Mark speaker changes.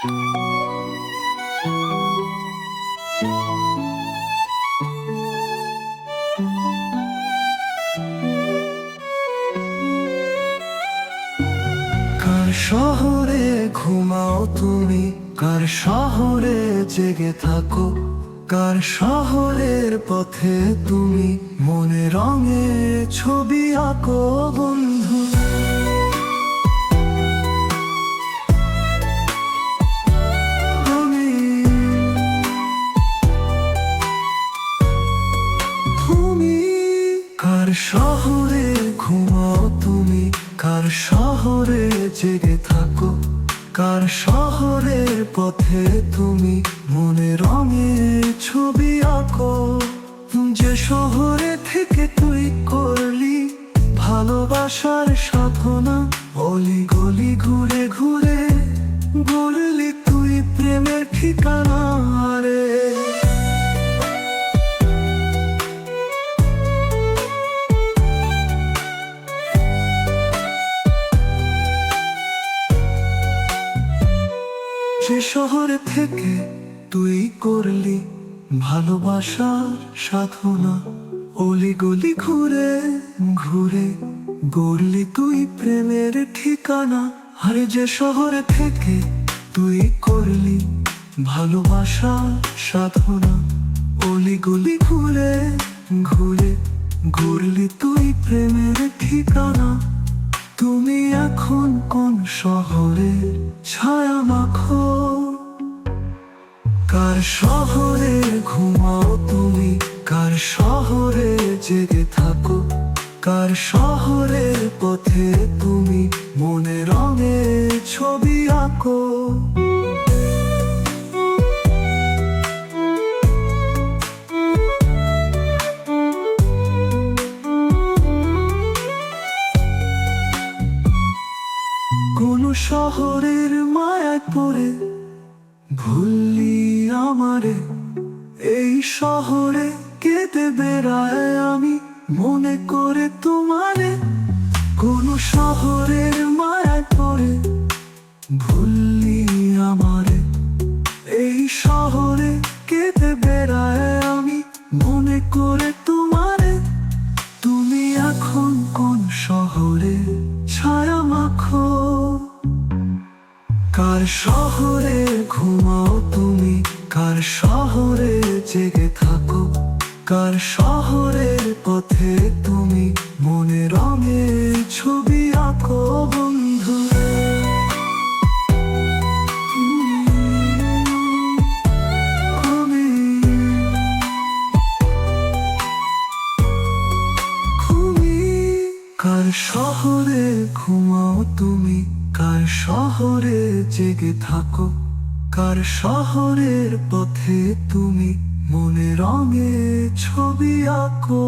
Speaker 1: কার শহরে ঘুমাও তুমি, কার শহরে জেগে থাকো, কার শহরের পথে তুমি মনে রঙে ছবি আঁকো বন্ধু। তুমি কার শহরে ঘুমাও তুমি, কার শহরে জেগে থাকো, কার শহরের পথে তুমি মনে রঙে ছবি আঁকো। যে শহরে থেকে তুই করলি ভালোবাসার সাধনা, অলি গলি ঘুরে ঘুরে গড়লি তুই প্রেমের ঠিকানা রে। যে শহর থেকে তুই করলি ভালোবাসার সাধনা, অলি গলি ঘুরে ঘুরে গড়লি তুই প্রেমের ঠিকানা। আরে যে শহর থেকে তুই করলি ভালোবাসার সাধনা, অলি গলি ঘুরে ঘুরে গড়লি তুই প্রেমের ঠিকানা। তুমি এখন কোন শহরে ছায়া মাখো, কার শহরে ঘুমাও তুমি, কার শহরে জেগে থাকো, কার শহরের পথে তুমি মনে রঙে ছবি আঁকো। কোন শহরের মায়ায় পড়ে ভুললি আমারে, এই শহরে কেঁদে বেড়ায় আমি মনে করে তোমারে। কোন শহরের মায়ায় পড়ে ভুললি আমারে, এই শহরে কেঁদে বেড়ায় আমি মনে করে তোমারে। তুমি এখন কোন শহরে ছায়া মাখো, কার শহরে ঘুমাও তুমি, কার শহরে জেগে থাকো, কার শহরের পথে তুমি মনে রঙে ছবি আঁকো বন্ধু। কার শহরে ঘুমাও তুমি, কার শহরে জেগে থাকো, কার শহরের পথে তুমি মনে রঙে ছবি আঁকো।